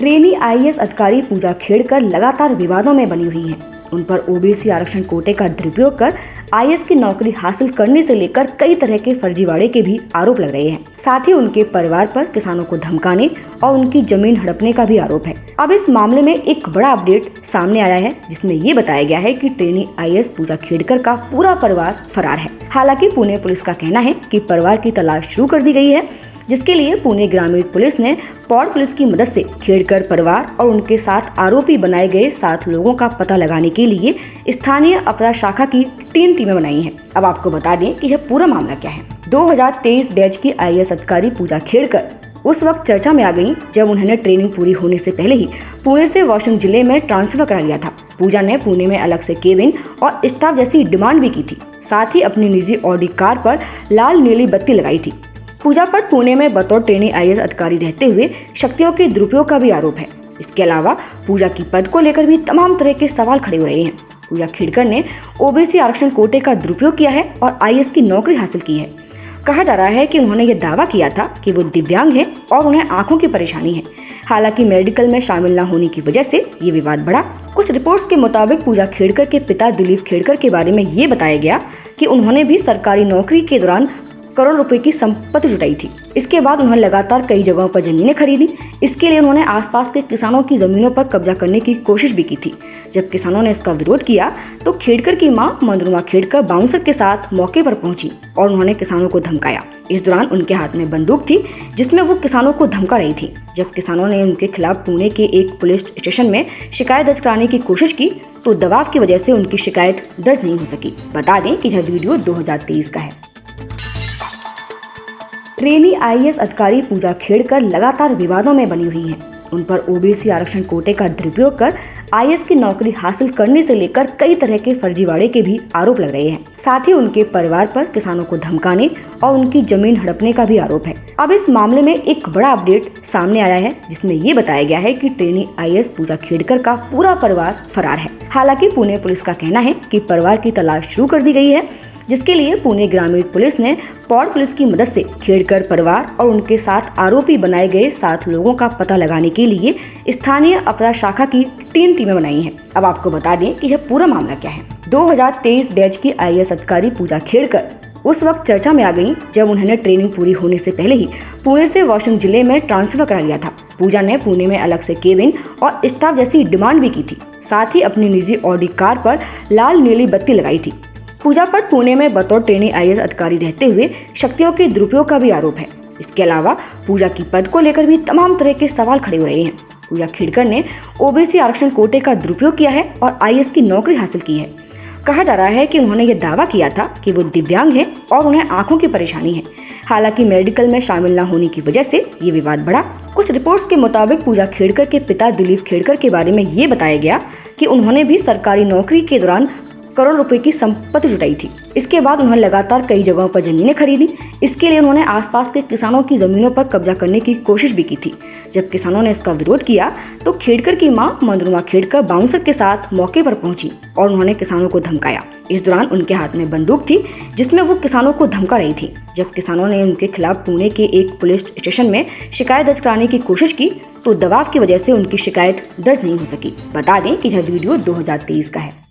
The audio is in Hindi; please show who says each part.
Speaker 1: ट्रेनी आईएएस अधिकारी पूजा खेड़कर लगातार विवादों में बनी हुई हैं। उन पर ओबीसी आरक्षण कोटे का दुरुपयोग कर आईएएस की नौकरी हासिल करने से लेकर कई तरह के फर्जीवाड़े के भी आरोप लग रहे हैं। साथ ही उनके परिवार पर किसानों को धमकाने और उनकी जमीन हड़पने का भी आरोप है। अब इस मामले में एक बड़ा अपडेट सामने आया है, जिसमें ये बताया गया है कि ट्रेनी आईएएस पूजा खेड़कर का पूरा परिवार फरार है। हालांकि पुणे पुलिस का कहना है कि परिवार की तलाश शुरू कर दी गई है, जिसके लिए पुणे ग्रामीण पुलिस ने पौड़ पुलिस की मदद से खेड़कर परिवार और उनके साथ आरोपी बनाए गए 7 लोगों का पता लगाने के लिए स्थानीय अपराध शाखा की 3 टीमें बनाई हैं। अब आपको बता दें कि यह पूरा मामला क्या है। 2023 बैच की आईएएस अधिकारी पूजा खेड़कर उस वक्त चर्चा में आ गई जब उन्होंने ट्रेनिंग पूरी होने से पहले ही पुणे से वाशिंग जिले में ट्रांसफर करा लिया था। पूजा ने पुणे में अलग से केबिन और स्टाफ जैसी डिमांड भी की थी। साथ ही अपनी निजी ऑडी कार पर लाल नीली बत्ती लगाई थी। पूजा पर पुणे में बतौर ट्रेनी आईएएस अधिकारी रहते हुए शक्तियों के दुरुपयोग का भी आरोप है। इसके अलावा पूजा की पद को लेकर भी तमाम तरह के सवाल खड़े हो रहे हैं। पूजा खेड़कर ने ओबीसी आरक्षण कोटे का दुरुपयोग किया है और आईएएस की नौकरी हासिल की है। कहा जा रहा है कि उन्होंने ये दावा किया था कि वो दिव्यांग हैं और उन्हें आंखों की परेशानी है। हालांकि मेडिकल में शामिल न होने की वजह से ये विवाद बढ़ा। कुछ रिपोर्ट्स के मुताबिक पूजा खेड़कर के पिता दिलीप खेड़कर के बारे में ये बताया गया कि उन्होंने भी सरकारी नौकरी के दौरान करोड़ रुपए की संपत्ति जुटाई थी। इसके बाद उन्होंने लगातार कई जगहों पर जमीनें खरीदी। इसके लिए उन्होंने आसपास के किसानों की जमीनों पर कब्जा करने की कोशिश भी की थी। जब किसानों ने इसका विरोध किया तो खेड़कर की मां मनोरमा खेड़कर बाउंसर के साथ मौके पर पहुंची और उन्होंने किसानों को धमकाया। इस दौरान उनके हाथ में बंदूक थी, जिसमें वो किसानों को धमका रही थी। जब किसानों ने उनके खिलाफ पुणे के एक पुलिस स्टेशन में शिकायत दर्ज कराने की कोशिश की तो दबाव की वजह से उनकी शिकायत दर्ज नहीं हो सकी। बता दें कि यह वीडियो 2023 का है। ट्रेनी आईएएस अधिकारी पूजा खेड़कर लगातार विवादों में बनी हुई हैं। उन पर ओबीसी आरक्षण कोटे का दुरुपयोग कर आईएएस की नौकरी हासिल करने से लेकर कई तरह के फर्जीवाड़े के भी आरोप लग रहे हैं। साथ ही उनके परिवार पर किसानों को धमकाने और उनकी जमीन हड़पने का भी आरोप है। अब इस मामले में एक बड़ा अपडेट सामने आया है, जिसमें ये बताया गया है कि ट्रेनी आईएएस पूजा खेड़कर का पूरा परिवार फरार है। हालांकि पुणे पुलिस का कहना है कि परिवार की तलाश शुरू कर दी गई है, जिसके लिए पुणे ग्रामीण पुलिस ने पौड़ पुलिस की मदद से खेड़कर परिवार और उनके साथ आरोपी बनाए गए 7 लोगों का पता लगाने के लिए स्थानीय अपराध शाखा की 3 टीमें बनाई हैं। अब आपको बता दें कि यह पूरा मामला क्या है। 2023 बैच की आईएएस अधिकारी पूजा खेड़कर उस वक्त चर्चा में आ गई जब उन्होंने ट्रेनिंग पूरी होने से पहले ही पुणे से वाशिंग जिले में ट्रांसफर करा लिया था। पूजा ने पुणे में अलग से केबिन और स्टाफ जैसी डिमांड भी की थी। साथ ही अपनी निजी ऑडी कार पर लाल नीली बत्ती लगाई थी। पूजा पर पुणे में बतौर ट्रेनी आईएएस अधिकारी रहते हुए शक्तियों के दुरुपयोग का भी आरोप है। इसके अलावा पूजा की पद को लेकर भी तमाम तरह के सवाल खड़े हो रहे हैं। पूजा खेड़कर ने ओबीसी आरक्षण कोटे का दुरुपयोग किया है और आईएएस की नौकरी हासिल की है। कहा जा रहा है कि उन्होंने ये दावा किया था कि वो दिव्यांग हैं और उन्हें आंखों की परेशानी है। हालांकि मेडिकल में शामिल न होने की वजह से ये विवाद बढ़ा। कुछ रिपोर्ट्स के मुताबिक पूजा खेड़कर के पिता दिलीप खेड़कर के बारे में ये बताया गया कि उन्होंने भी सरकारी नौकरी के दौरान करोड़ रुपए की संपत्ति जुटाई थी। इसके बाद उन्होंने लगातार कई जगहों पर जमीनें खरीदी। इसके लिए उन्होंने आसपास के किसानों की जमीनों पर कब्जा करने की कोशिश भी की थी। जब किसानों ने इसका विरोध किया तो खेड़कर की मां मनोरमा खेड़कर बाउंसर के साथ मौके पर पहुंची और उन्होंने किसानों को धमकाया। इस दौरान उनके हाथ में बंदूक थी, जिसमें वो किसानों को धमका रही थी। जब किसानों ने उनके खिलाफ पुणे के एक पुलिस स्टेशन में शिकायत दर्ज कराने की कोशिश की तो दबाव की वजह से उनकी शिकायत दर्ज नहीं हो सकी। बता दें कि यह वीडियो 2023 का है।